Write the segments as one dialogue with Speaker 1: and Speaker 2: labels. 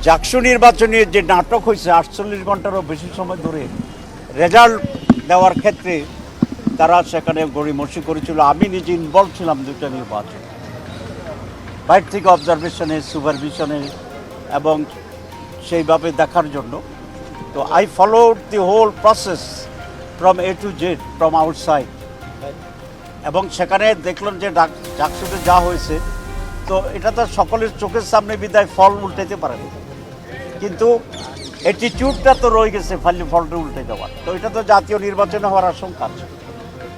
Speaker 1: জাকসু নির্বাচনের যে নাটক হয়েছে 48 ঘন্টারও বেশি সময় ধরে রেজাল্ট দেওয়ার ক্ষেত্রে তারা সেখানে গড়িমসি করেছিল। আমি নিজে ইনভলভ ছিলাম দুটো নির্বাচন, বাইরে থেকে অবজারভেশনে, সুপারভিশনে এবং সেইভাবে দেখার জন্য। তো I followed the whole process from A to Z from outside, এবং সেখানে দেখলাম যে জাকসুতে যা হয়েছে, তো এটা তো সকলের চোখের সামনে বিদায় ফল উল্টাইতে পারে না, কিন্তু অ্যাটিটিউডটা তো রয়ে গেছে ফলটা উল্টে দেওয়ার। তো এটা তো জাতীয় নির্বাচনে হওয়ার আশঙ্কা আছে।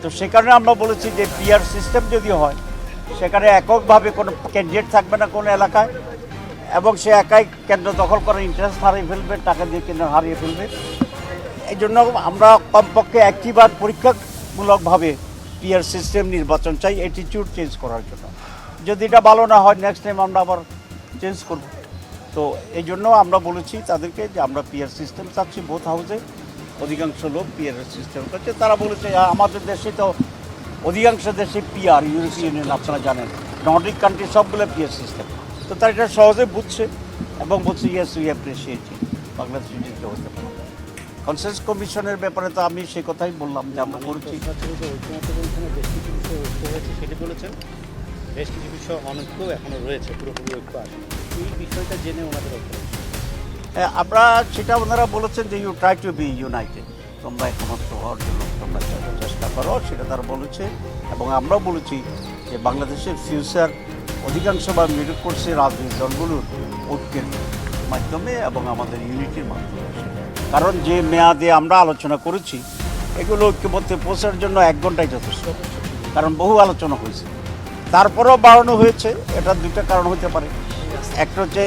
Speaker 1: তো সে কারণে আমরা বলেছি যে পিআর সিস্টেম যদি হয়, সেখানে এককভাবে কোনো ক্যান্ডিডেট থাকবে না কোনো এলাকায়, এবং সে একাই কেন্দ্র দখল করার ইন্টারেস্ট হারিয়ে ফেলবে, টাকা দিয়ে কেন্দ্র হারিয়ে ফেলবে। এই জন্য আমরা কমপক্ষে একটিবার পরীক্ষামূলকভাবে পিআর সিস্টেম নির্বাচন চাই অ্যাটিটিউড চেঞ্জ করার জন্য। যদি এটা ভালো না হয় নেক্সট টাইম আমরা আবার চেঞ্জ করব। তো এই জন্য আমরা বলেছি তাদেরকে যে আমরা পিআর সিস্টেম চাচ্ছি বোথ হাউসে। অধিকাংশ লোক পিআর সিস্টেম করছে। তারা বলেছে আমাদের দেশে তো অধিকাংশ দেশে পিআর, ইউরোপিয়ান ইউনিয়ন আপনারা জানেন, নর্ডিক কান্ট্রি সবগুলো পিআর সিস্টেম। তো তারা এটা সহজে বুঝছে এবং বলছে ইয়েস উই অ্যাপ্রিসিয়েট বাংলাদেশে যেতে হতে পারে। কনসেন্স কমিশনের ব্যাপারে তো আমি সে কথাই বললাম যে আমরা করেছি।
Speaker 2: সেটি বলেছেন, বেশ কিছু বিষয় অনৈক্য এখনো রয়েছে, পুরোপুরি ঐক্য আসে। এই বিষয়টা জেনে ওনাদের
Speaker 1: আমরা সেটা ওনারা বলেছেন যে you try to be united, তোমরা একমত হওয়ার জন্য তোমরা চেষ্টা করো, সেটা তারা বলেছে। এবং আমরাও বলেছি যে বাংলাদেশের ফিউচার অধিকাংশ বা মিডল কোর্সের রাজনৈতিক দলগুলোর ঐক্যের মাধ্যমে এবং আমাদের ইউনিটির মাধ্যমে। কারণ যে মেয়াদে আমরা আলোচনা করেছি এগুলো ঐক্যবদ্ধে পৌঁছার জন্য 1 ঘন্টাই যথেষ্ট, কারণ বহু আলোচনা হয়েছে। তারপরেও বাড়ানো হয়েছে, এটা দুইটা কারণ হতে পারে। একটা হচ্ছে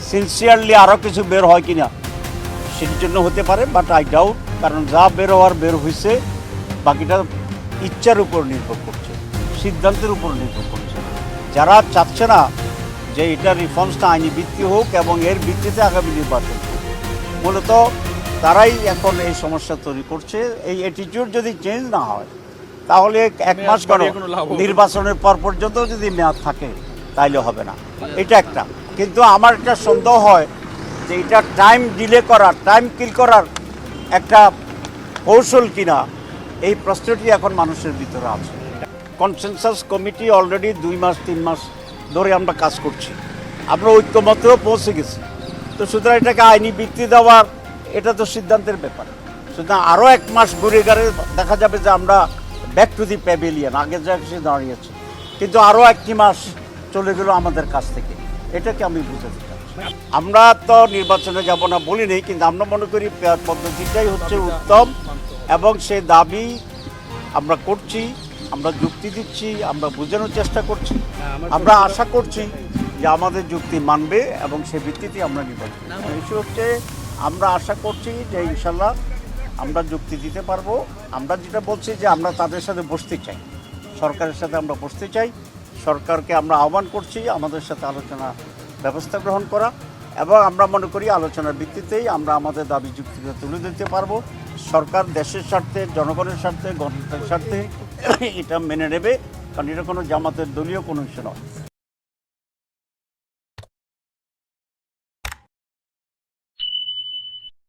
Speaker 1: সিনসিয়ারলি আরও কিছু বের হয় কিনা সেটির জন্য হতে পারে, বাট আই ডাউট, কারণ যা বের হওয়ার বের হয়েছে, বাকিটা ইচ্ছার উপর নির্ভর করছে, সিদ্ধান্তের উপর নির্ভর করছে। যারা চাচ্ছে না যে এটা রিফর্মসটা আইনি ভিত্তি হোক এবং এর ভিত্তিতে আগামী নির্বাচন হোক, মূলত তারাই এখন এই সমস্যা তৈরি করছে। এই অ্যাটিটিউড যদি চেঞ্জ না হয় তাহলে 1 মাস কেন, নির্বাচনের পর পর্যন্ত যদি মেয়াদ থাকে তাইলে হবে না, এটা একটা। কিন্তু আমার একটা সন্দেহ হয় যে এটা টাইম ডিলে করার, টাইম কিল করার একটা কৌশল কিনা, এই প্রশ্নটি এখন মানুষের ভিতরে আছে। কনসেনসাস কমিটি অলরেডি 2 মাস 3 মাস ধরে আমরা কাজ করছি, আমরা ঐক্যমত্যেও পৌঁছে গেছি। তো সুতরাং এটাকে আইনি ভিত্তি দেওয়ার এটা তো সিদ্ধান্তের ব্যাপার। সুতরাং আরও 1 মাস ঘুরে গেলে দেখা যাবে যে আমরা ব্যাক টু দি প্যাভিলিয়ন, আগে যা সে দাঁড়িয়েছে, কিন্তু আরও 1 মাস চলে গেল আমাদের কাছ থেকে। এটাকে আমি বুঝাতে চাচ্ছি। আমরা তো নির্বাচনে যাব না বলি নেই, কিন্তু আমরা মনে করি পেয়ার পদ্ধতিটাই হচ্ছে উত্তম, এবং সে দাবি আমরা করছি, আমরা যুক্তি দিচ্ছি, আমরা বোঝানোর চেষ্টা করছি। আমরা আশা করছি যে আমাদের যুক্তি মানবে এবং সে ভিত্তিতে আমরা নির্বাচন। ইস্যু হচ্ছে আমরা আশা করছি যে ইনশাল্লাহ আমরা যুক্তি দিতে পারবো। আমরা যেটা বলছি যে আমরা তাদের সাথে বসতে চাই, সরকারের সাথে আমরা বসতে চাই। সরকারকে আমরা আহ্বান করছি আমাদের সাথে আলোচনা ব্যবস্থা গ্রহণ করা, এবং আমরা মনে করি আলোচনার ভিত্তিতেই আমরা আমাদের দাবি যুক্তিকে তুলে দিতে পারবো। সরকার দেশের স্বার্থে, জনগণের স্বার্থে, গণতন্ত্রের স্বার্থে এটা মেনে নেবে, কারণ এটা কোনো জামাতের দলীয় কোনো ইস্যু নয়।